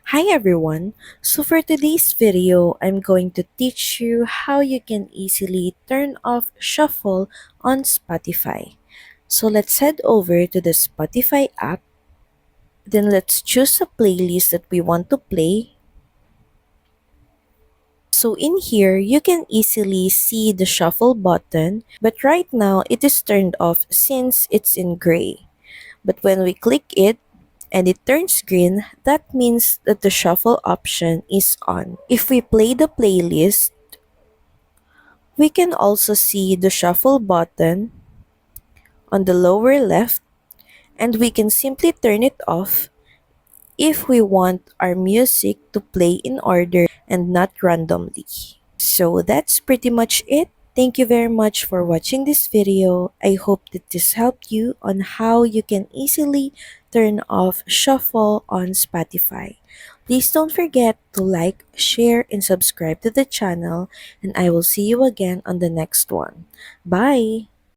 Hi everyone! So for today's video, I'm going to teach you how you can easily turn off shuffle on Spotify. So let's head over to the Spotify app. Then let's choose a playlist that we want to play. So in here, you can easily see the shuffle button, but right now it is turned off since it's in gray. But when we click it, and it turns green, that means that the shuffle option is on. If we play the playlist, we can also see the shuffle button on the lower left, and we can simply turn it off if we want our music to play in order and not randomly. So that's pretty much it. Thank you very much for watching this video. I hope that this helped you on how you can easily turn off shuffle on Spotify. Please don't forget to like, share, and subscribe to the channel, and I will see you again on the next one. Bye!